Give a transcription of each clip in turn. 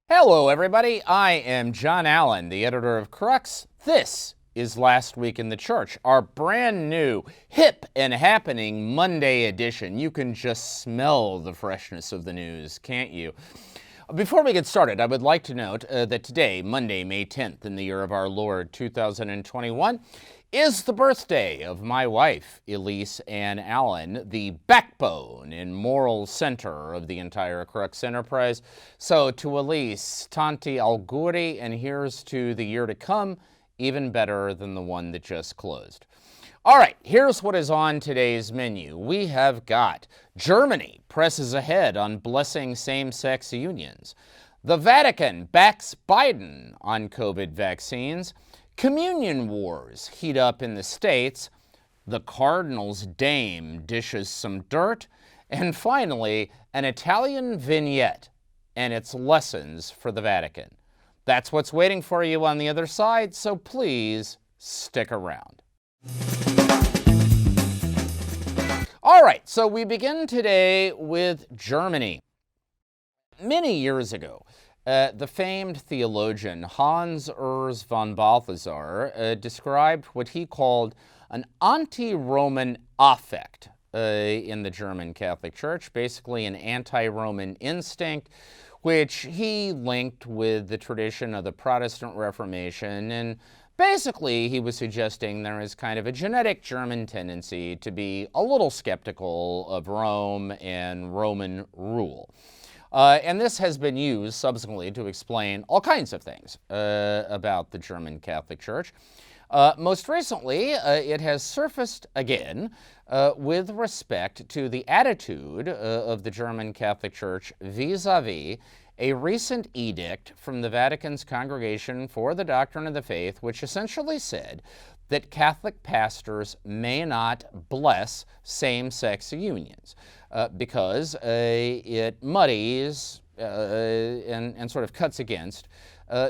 Hello, everybody. I am John Allen, the editor of Crux. This is Last Week in the Church, our brand new, hip and happening Monday edition. You can just smell the freshness of the news, can't you? Before we get started, I would like to note that today, Monday, May 10th, in the year of our Lord 2021, is the birthday of my wife, Elise Ann Allen, the backbone and moral center of the entire Crux enterprise. So to Elise, tanti auguri, and here's to the year to come, even better than the one that just closed. All right, here's what is on today's menu. We have got Germany presses ahead on blessing same-sex unions. The Vatican backs Biden on COVID vaccines. Communion wars heat up in the States. The Cardinals Dame dishes some dirt. And finally, an Italian vignette and its lessons for the Vatican. That's what's waiting for you on the other side, so please stick around. All right, so we begin today with Germany. Many years ago, the famed theologian Hans Urs von Balthasar described what he called an anti-Roman affect in the German Catholic Church, basically an anti-Roman instinct, which he linked with the tradition of the Protestant Reformation. And basically, he was suggesting there is kind of a genetic German tendency to be a little skeptical of Rome and Roman rule. And this has been used subsequently to explain all kinds of things about the German Catholic Church. Most recently, it has surfaced again with respect to the attitude of the German Catholic Church vis-a-vis a recent edict from the Vatican's Congregation for the Doctrine of the Faith, which essentially said that Catholic pastors may not bless same-sex unions because it muddies and sort of cuts against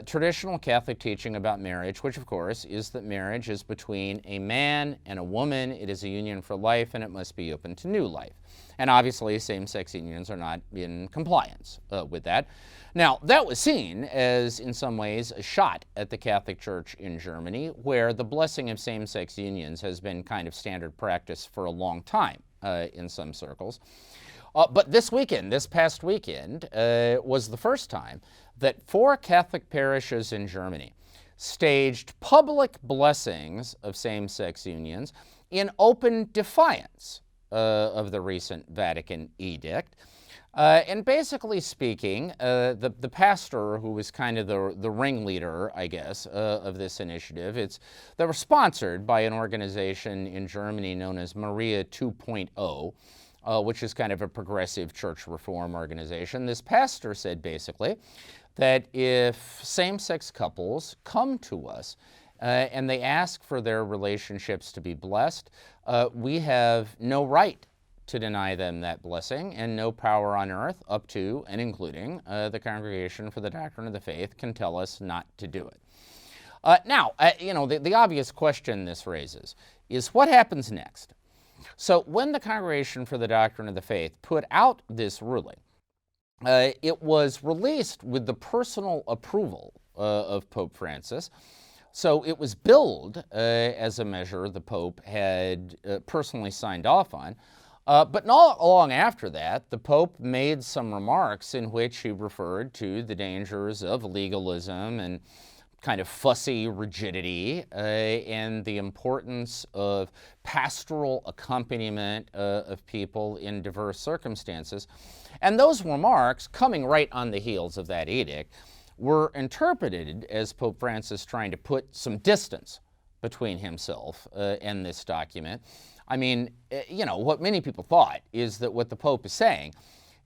traditional Catholic teaching about marriage, which of course is that marriage is between a man and a woman. It is a union for life, and it must be open to new life. And obviously, same-sex unions are not in compliance with that. Now, that was seen as, in some ways, a shot at the Catholic Church in Germany, where the blessing of same-sex unions has been kind of standard practice for a long time in some circles. But this past weekend, was the first time that 4 Catholic parishes in Germany staged public blessings of same-sex unions in open defiance of the recent Vatican edict. And basically speaking, the pastor who was kind of the ringleader, I guess, of this initiative, they were sponsored by an organization in Germany known as Maria 2.0, which is kind of a progressive church reform organization. This pastor said basically that if same-sex couples come to us and they ask for their relationships to be blessed, we have no right to deny them that blessing, and no power on earth up to and including the Congregation for the Doctrine of the Faith can tell us not to do it. Now, the obvious question this raises is what happens next? So when the Congregation for the Doctrine of the Faith put out this ruling, it was released with the personal approval of Pope Francis. So it was billed as a measure the Pope had personally signed off on. But not long after that, the Pope made some remarks in which he referred to the dangers of legalism and kind of fussy rigidity and the importance of pastoral accompaniment of people in diverse circumstances. And those remarks, coming right on the heels of that edict, were interpreted as Pope Francis trying to put some distance between himself and this document. I mean, what many people thought is that what the Pope is saying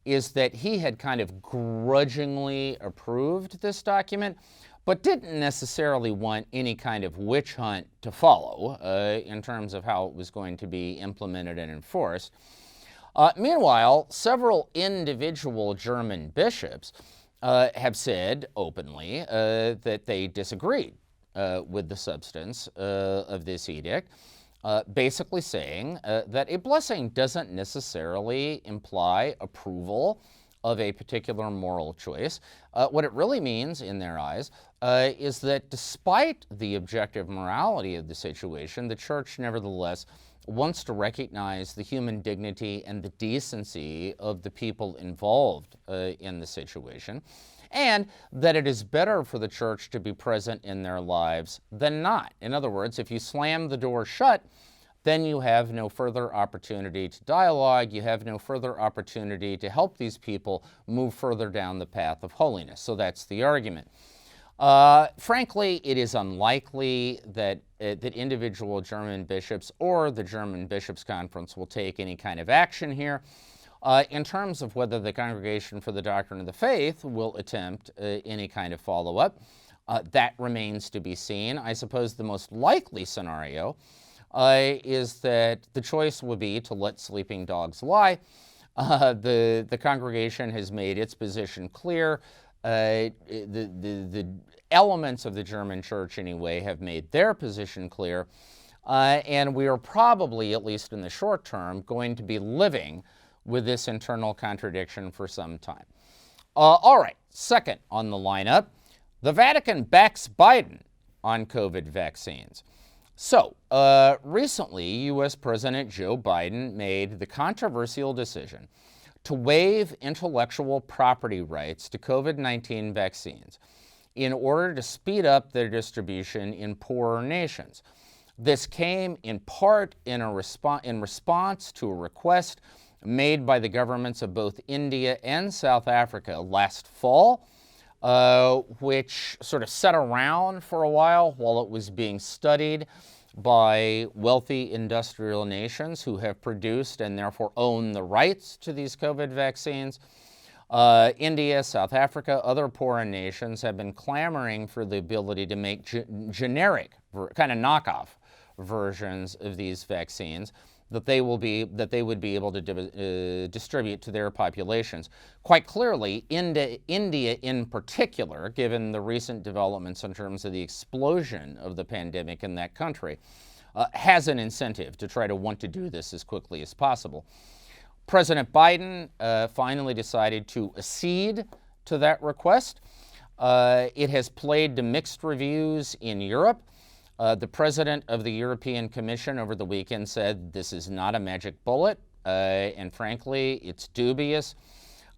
is that he had kind of grudgingly approved this document, but didn't necessarily want any kind of witch hunt to follow in terms of how it was going to be implemented and enforced. Meanwhile, several individual German bishops have said openly that they disagreed with the substance of this edict, basically saying that a blessing doesn't necessarily imply approval of a particular moral choice. What it really means, in their eyes, is that despite the objective morality of the situation, the Church nevertheless wants to recognize the human dignity and the decency of the people involved in the situation, and that it is better for the Church to be present in their lives than not. In other words, if you slam the door shut, then you have no further opportunity to dialogue, you have no further opportunity to help these people move further down the path of holiness. So that's the argument. Frankly, it is unlikely that individual German bishops or the German Bishops' Conference will take any kind of action here. In terms of whether the Congregation for the Doctrine of the Faith will attempt any kind of follow-up, that remains to be seen. I suppose the most likely scenario is that the choice would be to let sleeping dogs lie. The congregation has made its position clear. The elements of the German Church, anyway, have made their position clear. And we are probably, at least in the short term, going to be living with this internal contradiction for some time. All right, second on the lineup, the Vatican backs Biden on COVID vaccines. So, recently, U.S. President Joe Biden made the controversial decision to waive intellectual property rights to COVID-19 vaccines in order to speed up their distribution in poorer nations. This came in part in response to a request made by the governments of both India and South Africa last fall, which sort of sat around for a while it was being studied by wealthy industrial nations who have produced and therefore own the rights to these COVID vaccines. India, South Africa, other poorer nations have been clamoring for the ability to make generic, kind of knockoff versions of these vaccines that they would be able to distribute to their populations. Quite clearly, India in particular, given the recent developments in terms of the explosion of the pandemic in that country, has an incentive to try to want to do this as quickly as possible. President Biden finally decided to accede to that request. It has played to mixed reviews in Europe. The president of the European Commission over the weekend said this is not a magic bullet, and frankly, it's dubious.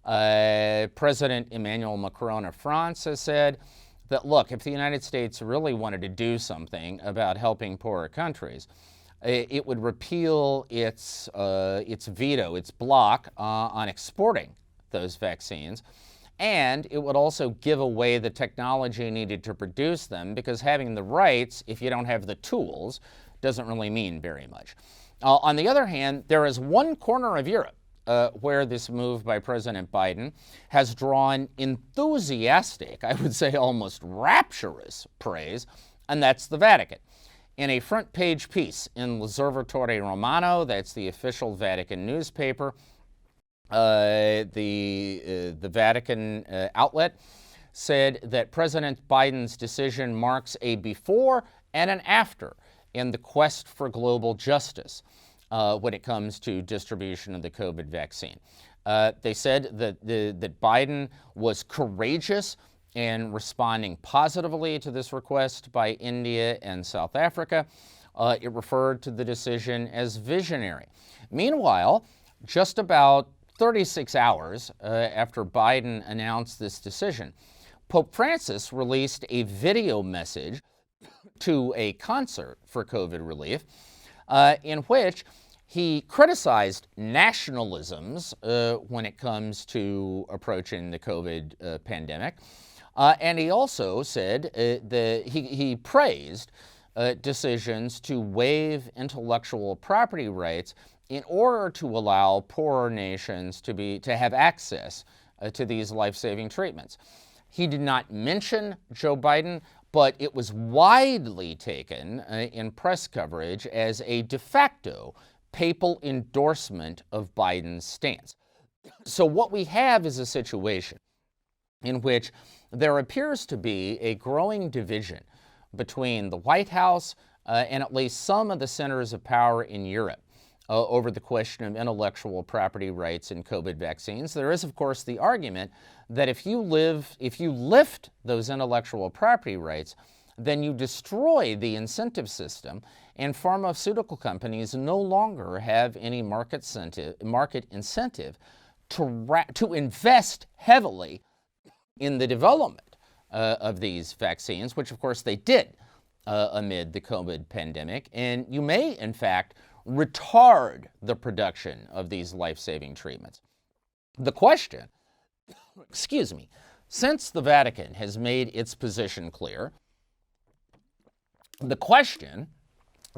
President Emmanuel Macron of France has said that, look, if the United States really wanted to do something about helping poorer countries, it would repeal its veto, its block on exporting those vaccines. And it would also give away the technology needed to produce them, because having the rights, if you don't have the tools, doesn't really mean very much. On the other hand, there is one corner of Europe where this move by President Biden has drawn enthusiastic, I would say almost rapturous praise, and that's the Vatican. In a front page piece in L'Osservatore Romano, that's the official Vatican newspaper, the Vatican outlet said that President Biden's decision marks a before and an after in the quest for global justice when it comes to distribution of the COVID vaccine. They said that Biden was courageous in responding positively to this request by India and South Africa. It referred to the decision as visionary. Meanwhile, just about 36 hours after Biden announced this decision, Pope Francis released a video message to a concert for COVID relief in which he criticized nationalisms when it comes to approaching the COVID pandemic. And he also said he praised decisions to waive intellectual property rights in order to allow poorer nations to have access to these life-saving treatments. He did not mention Joe Biden, but it was widely taken in press coverage as a de facto papal endorsement of Biden's stance. So what we have is a situation in which there appears to be a growing division between the White House and at least some of the centers of power in Europe over the question of intellectual property rights in COVID vaccines. There is, of course, the argument that if you lift those intellectual property rights, then you destroy the incentive system, and pharmaceutical companies no longer have any market incentive to invest heavily in the development of these vaccines, which of course they did amid the COVID pandemic. And you may, in fact, retard the production of these life-saving treatments. The question, since the Vatican has made its position clear, the question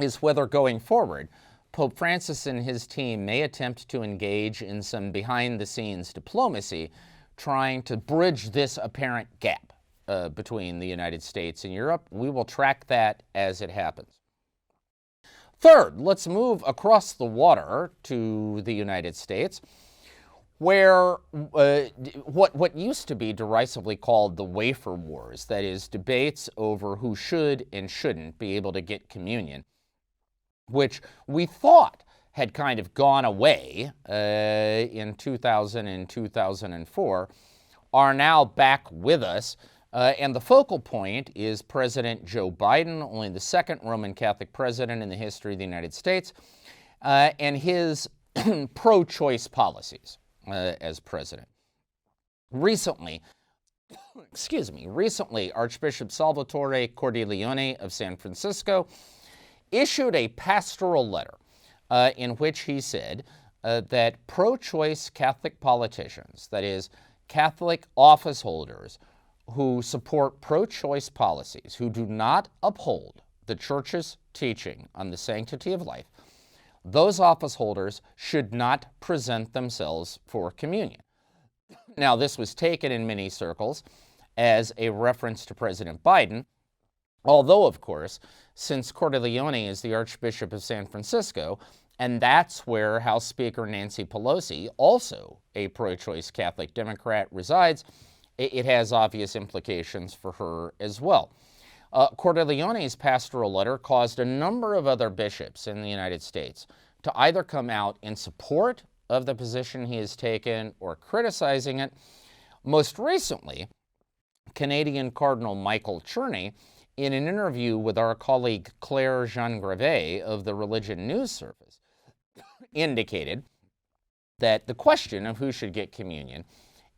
is whether going forward, Pope Francis and his team may attempt to engage in some behind-the-scenes diplomacy, trying to bridge this apparent gap between the United States and Europe. We will track that as it happens. Third, let's move across the water to the United States, where what used to be derisively called the wafer wars, that is, debates over who should and shouldn't be able to get communion, which we thought had kind of gone away in 2000 and 2004, are now back with us. And the focal point is President Joe Biden, only the second Roman Catholic president in the history of the United States, and his pro-choice policies as president. Recently, Archbishop Salvatore Cordileone of San Francisco issued a pastoral letter in which he said that pro-choice Catholic politicians, that is, Catholic office holders who support pro-choice policies, who do not uphold the Church's teaching on the sanctity of life, those office holders should not present themselves for communion. Now, this was taken in many circles as a reference to President Biden, although, of course, since Cordileone is the Archbishop of San Francisco, and that's where House Speaker Nancy Pelosi, also a pro-choice Catholic Democrat, resides, it has obvious implications for her as well. Cordileone's pastoral letter caused a number of other bishops in the United States to either come out in support of the position he has taken or criticizing it. Most recently, Canadian Cardinal Michael Cherney, in an interview with our colleague Claire Jean-Gravet of the Religion News Service, indicated that the question of who should get communion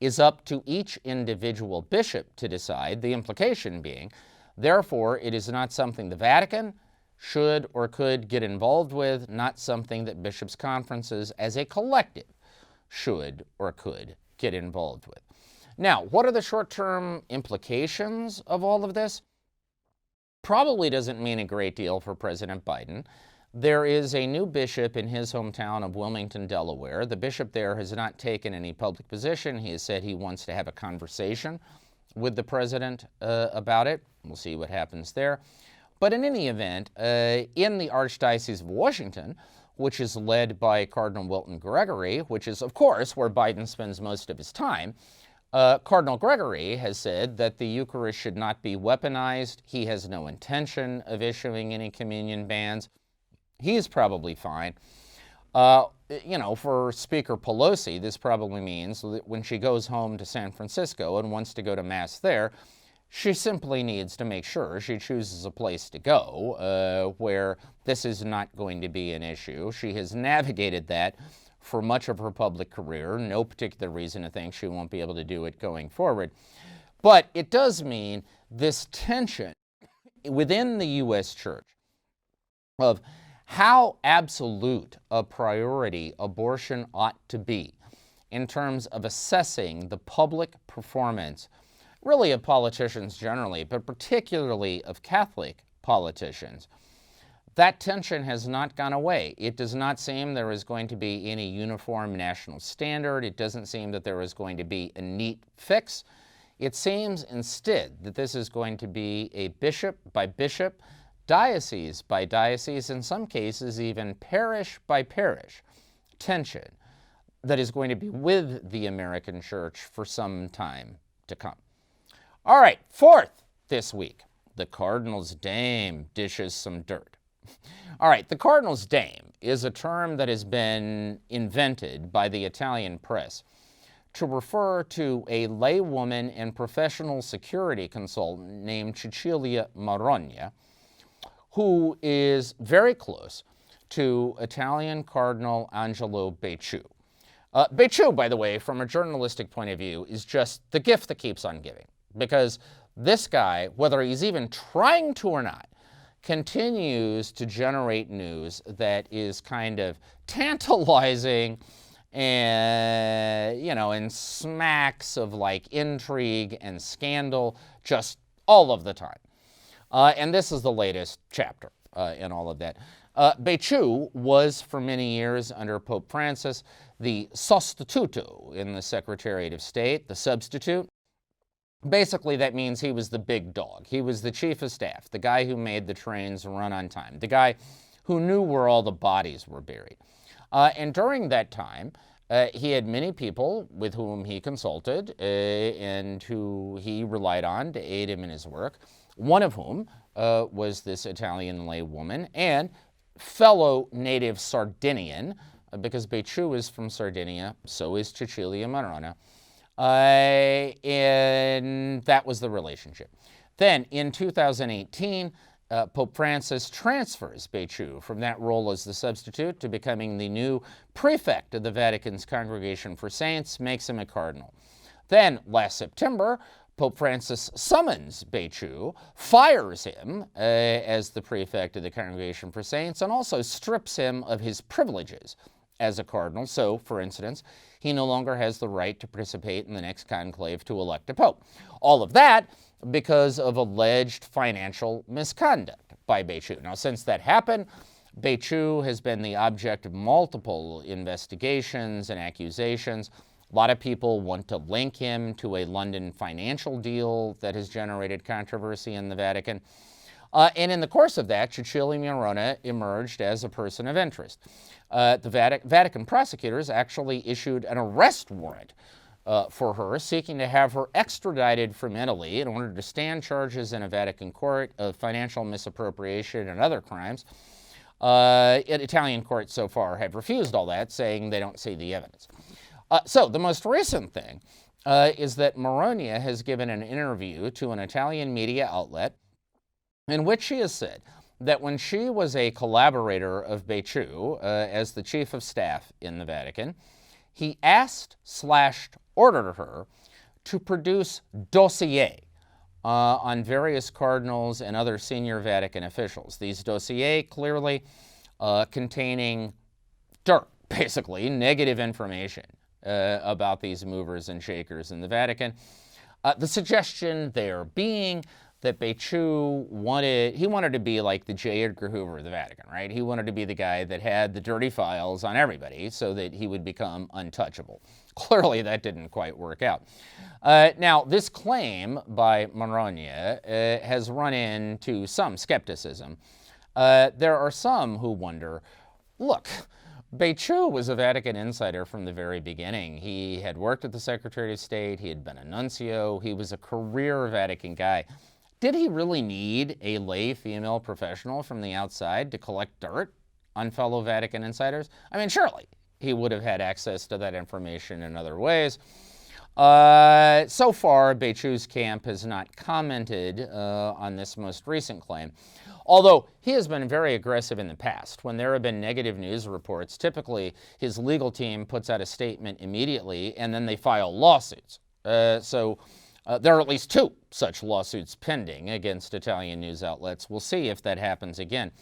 is up to each individual bishop to decide, the implication being, therefore, it is not something the Vatican should or could get involved with, not something that bishops' conferences as a collective should or could get involved with. Now, what are the short-term implications of all of this? Probably doesn't mean a great deal for President Biden. There is a new bishop in his hometown of Wilmington, Delaware. The bishop there has not taken any public position. He has said he wants to have a conversation with the president about it. We'll see what happens there. But in any event, in the Archdiocese of Washington, which is led by Cardinal Wilton Gregory, which is, of course, where Biden spends most of his time, Cardinal Gregory has said that the Eucharist should not be weaponized. He has no intention of issuing any communion bans. He's probably fine. For Speaker Pelosi, this probably means that when she goes home to San Francisco and wants to go to Mass there, she simply needs to make sure she chooses a place to go where this is not going to be an issue. She has navigated that for much of her public career. No particular reason to think she won't be able to do it going forward. But it does mean this tension within the U.S. Church of how absolute a priority abortion ought to be in terms of assessing the public performance, really of politicians generally, but particularly of Catholic politicians. That tension has not gone away. It does not seem there is going to be any uniform national standard. It doesn't seem that there is going to be a neat fix. It seems instead that this is going to be a bishop by bishop, diocese by diocese, in some cases even parish by parish tension that is going to be with the American Church for some time to come. All right, fourth this week, the Cardinals Dame dishes some dirt. All right, the Cardinals Dame is a term that has been invented by the Italian press to refer to a laywoman and professional security consultant named Cecilia Marogna, who is very close to Italian Cardinal Angelo Becciu. Becciu, by the way, from a journalistic point of view, is just the gift that keeps on giving, because this guy, whether he's even trying to or not, continues to generate news that is kind of tantalizing and, and smacks of like intrigue and scandal just all of the time. And this is the latest chapter in all of that. Becciu was for many years under Pope Francis the sostituto in the Secretariat of State, the substitute. Basically, that means he was the big dog. He was the chief of staff, the guy who made the trains run on time, the guy who knew where all the bodies were buried. And during that time, he had many people with whom he consulted and who he relied on to aid him in his work, one of whom was this Italian laywoman and fellow native Sardinian, because Becciu is from Sardinia, so is Cecilia Marogna, and that was the relationship. Then, in 2018, Pope Francis transfers Becciu from that role as the substitute to becoming the new prefect of the Vatican's Congregation for Saints, makes him a cardinal. Then, last September, Pope Francis summons Becciu, fires him as the prefect of the Congregation for Saints, and also strips him of his privileges as a cardinal. So, for instance, he no longer has the right to participate in the next conclave to elect a pope. All of that because of alleged financial misconduct by Becciu. Now, since that happened, Becciu has been the object of multiple investigations and accusations. A lot of people want to link him to a London financial deal that has generated controversy in the Vatican. And in the course of that, Cecilia Marogna emerged as a person of interest. The Vatican prosecutors actually issued an arrest warrant for her, seeking to have her extradited from Italy in order to stand charges in a Vatican court of financial misappropriation and other crimes. Italian courts so far have refused all that, saying they don't see the evidence. So the most recent thing is that Marogna has given an interview to an Italian media outlet in which she has said that when she was a collaborator of Becciu as the chief of staff in the Vatican, he asked/ordered her to produce dossiers on various cardinals and other senior Vatican officials. These dossiers clearly containing dirt, basically, negative information about these movers and shakers in the Vatican. The suggestion there being that Becciu wanted to be like the J. Edgar Hoover of the Vatican, right? He wanted to be the guy that had the dirty files on everybody so that he would become untouchable. Clearly, that didn't quite work out. Now, this claim by Marogna has run into some skepticism. There are some who wonder, look, Becciu was a Vatican insider from the very beginning. He had worked at the Secretary of State. He had been a nuncio. He was a career Vatican guy. Did he really need a lay female professional from the outside to collect dirt on fellow Vatican insiders? I mean, surely he would have had access to that information in other ways. So far, Becciu's camp has not commented on this most recent claim, although he has been very aggressive in the past. When there have been negative news reports, typically his legal team puts out a statement immediately and then they file lawsuits. There are at least 2 such lawsuits pending against Italian news outlets. We'll see if that happens again.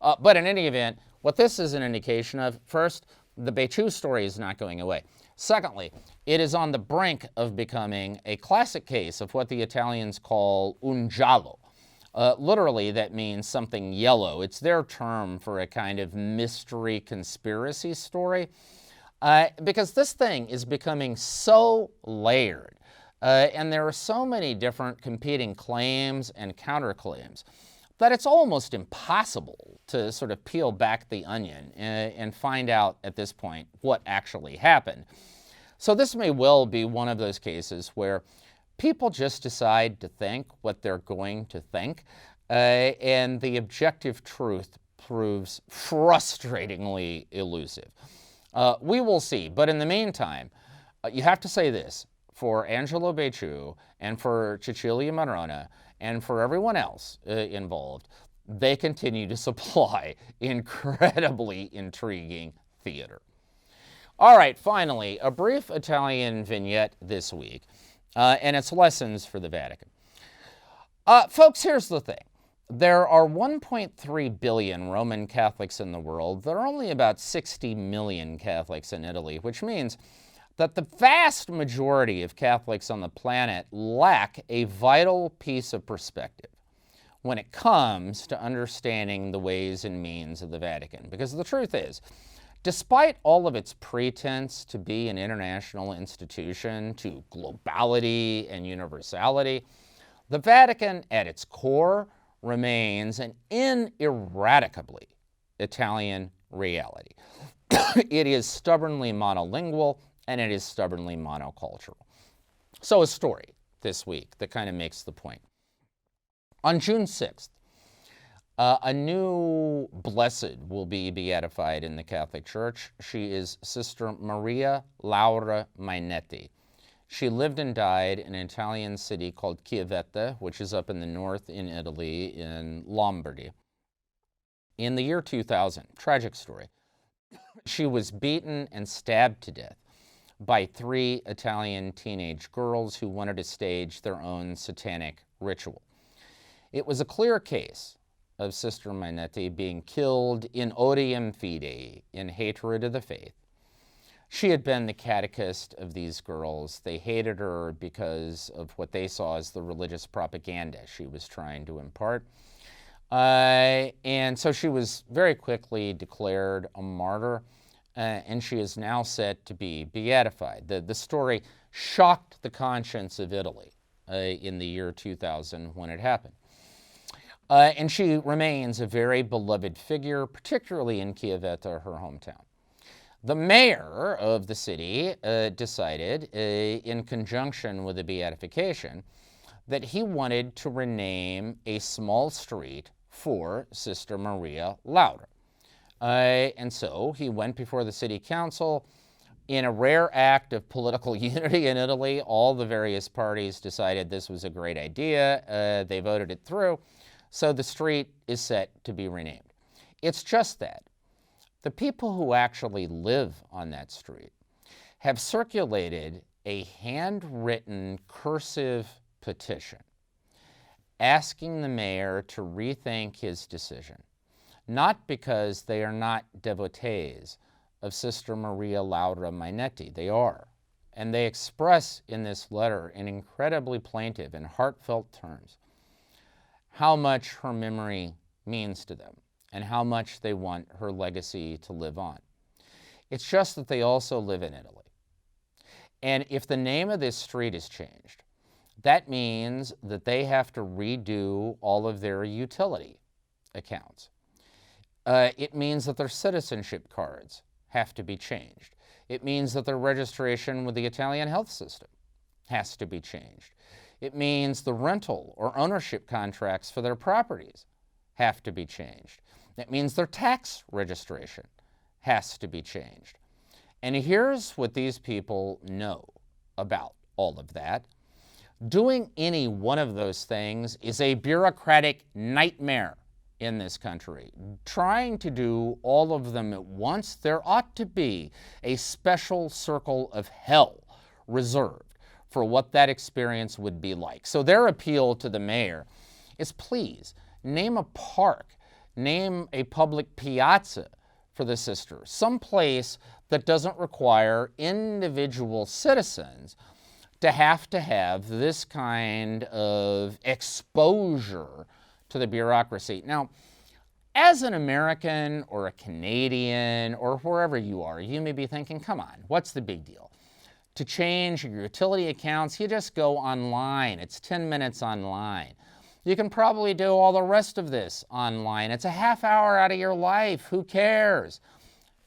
But in any event, what this is an indication of, first, the Becciu story is not going away. Secondly, it is on the brink of becoming a classic case of what the Italians call un giallo. Literally, that means something yellow. It's their term for a kind of mystery conspiracy story, because this thing is becoming so layered. And there are so many different competing claims and counterclaims that it's almost impossible to sort of peel back the onion and find out at this point what actually happened. So this may well be one of those cases where people just decide to think what they're going to think, and the objective truth proves frustratingly elusive. We will see. But in the meantime, you have to say this for Angelo Becciu and for Cecilia Marogna and for everyone else involved. They continue to supply incredibly intriguing theater. All right, finally, a brief Italian vignette this week, and its lessons for the Vatican. Folks, here's the thing. There are 1.3 billion Roman Catholics in the world. There are only about 60 million Catholics in Italy, which means that the vast majority of Catholics on the planet lack a vital piece of perspective when it comes to understanding the ways and means of the Vatican. Because the truth is, despite all of its pretense to be an international institution, to globality and universality, the Vatican at its core remains an ineradicably Italian reality. It is stubbornly monolingual and it is stubbornly monocultural. So a story this week that kind of makes the point. On June 6th, a new blessed will be beatified in the Catholic Church. She is Sister Maria Laura Mainetti. She lived and died in an Italian city called Chiavetta, which is up in the north in Italy, in Lombardy, in the year 2000. Tragic story. She was beaten and stabbed to death by 3 Italian teenage girls who wanted to stage their own satanic ritual. It was a clear case of Sister Mainetti being killed in odium fidei, in hatred of the faith. She had been the catechist of these girls. They hated her because of what they saw as the religious propaganda she was trying to impart. And so she was very quickly declared a martyr, and she is now set to be beatified. The story shocked the conscience of Italy in the year 2000 when it happened. And she remains a very beloved figure, particularly in Chiavetta, her hometown. The mayor of the city decided, in conjunction with the beatification, that he wanted to rename a small street for Sister Maria Laura. And so he went before the city council. In a rare act of political unity in Italy, all the various parties decided this was a great idea. They voted it through. So the street is set to be renamed. It's just that the people who actually live on that street have circulated a handwritten cursive petition asking the mayor to rethink his decision, not because they are not devotees of Sister Maria Laura Mainetti. They are. And they express in this letter in incredibly plaintive and heartfelt terms how much her memory means to them and how much they want her legacy to live on. It's just that they also live in Italy. And if the name of this street is changed, that means that they have to redo all of their utility accounts. It means that their citizenship cards have to be changed. It means that their registration with the Italian health system has to be changed. It means the rental or ownership contracts for their properties have to be changed. It means their tax registration has to be changed. And here's what these people know about all of that. Doing any one of those things is a bureaucratic nightmare in this country. Trying to do all of them at once, there ought to be a special circle of hell reserved for what that experience would be like. So their appeal to the mayor is, please name a park, name a public piazza for the sisters, someplace that doesn't require individual citizens to have this kind of exposure to the bureaucracy. Now, as an American or a Canadian or wherever you are, you may be thinking, come on, what's the big deal? To change your utility accounts, you just go online. It's 10 minutes online. You can probably do all the rest of this online. It's a half hour out of your life. Who cares?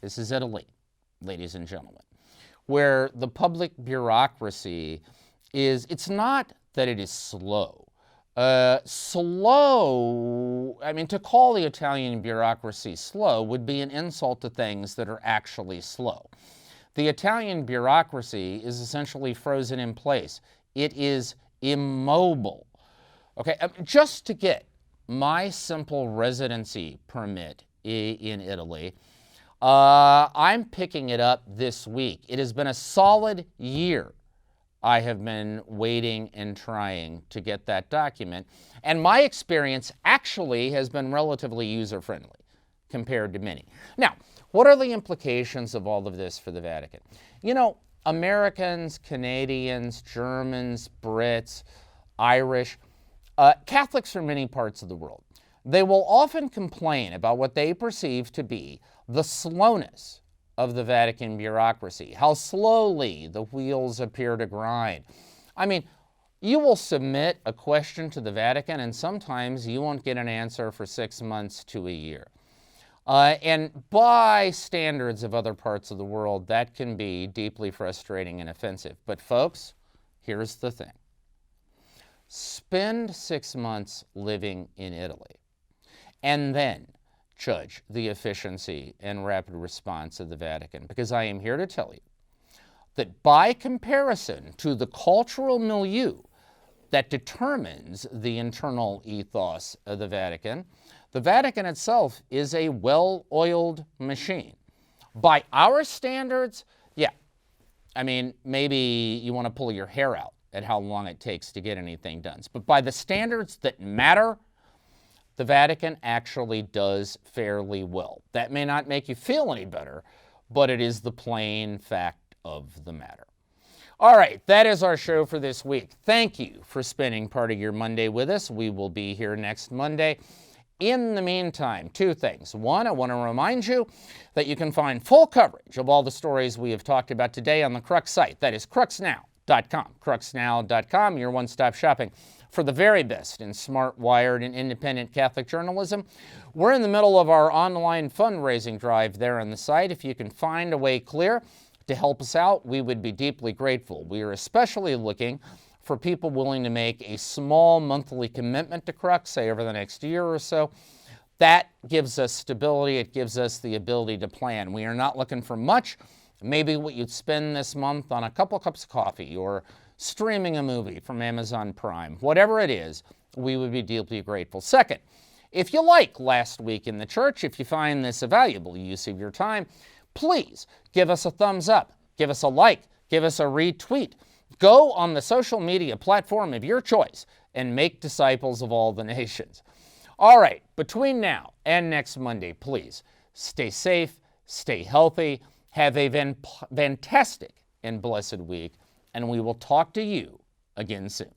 This is Italy, ladies and gentlemen, where the public bureaucracy is, it's not that it is slow. Slow, I mean, to call the Italian bureaucracy slow would be an insult to things that are actually slow. The Italian bureaucracy is essentially frozen in place. It is immobile. Okay, just to get my simple residency permit in Italy, I'm picking it up this week. It has been a solid year I have been waiting and trying to get that document. And my experience actually has been relatively user-friendly compared to many. Now, what are the implications of all of this for the Vatican? You know, Americans, Canadians, Germans, Brits, Irish, Catholics from many parts of the world, they will often complain about what they perceive to be the slowness of the Vatican bureaucracy, how slowly the wheels appear to grind. I mean, you will submit a question to the Vatican and sometimes you won't get an answer for 6 months to a year. And by standards of other parts of the world, that can be deeply frustrating and offensive. But folks, here's the thing. Spend 6 months living in Italy and then judge the efficiency and rapid response of the Vatican, because I am here to tell you that by comparison to the cultural milieu that determines the internal ethos of the Vatican itself is a well-oiled machine. By our standards, yeah, I mean, maybe you want to pull your hair out at how long it takes to get anything done. But by the standards that matter, the Vatican actually does fairly well. That may not make you feel any better, but it is the plain fact of the matter. All right, that is our show for this week. Thank you for spending part of your Monday with us. We will be here next Monday. In the meantime, 2 things. 1, I want to remind you that you can find full coverage of all the stories we have talked about today on the Crux site. That is cruxnow.com. Cruxnow.com, your one-stop shopping for the very best in smart, wired, and independent Catholic journalism. We're in the middle of our online fundraising drive there on the site. If you can find a way clear to help us out, we would be deeply grateful. We are especially looking for people willing to make a small monthly commitment to Crux, say over the next year or so. That gives us stability. It gives us the ability to plan. We are not looking for much. Maybe what you'd spend this month on a couple cups of coffee or streaming a movie from Amazon Prime. Whatever it is, we would be deeply grateful. Second, if you like Last Week in the Church, if you find this a valuable use of your time, please give us a thumbs up, give us a like, give us a retweet. Go on the social media platform of your choice and make disciples of all the nations. All right, between now and next Monday, please stay safe, stay healthy, have a fantastic and blessed week, and we will talk to you again soon.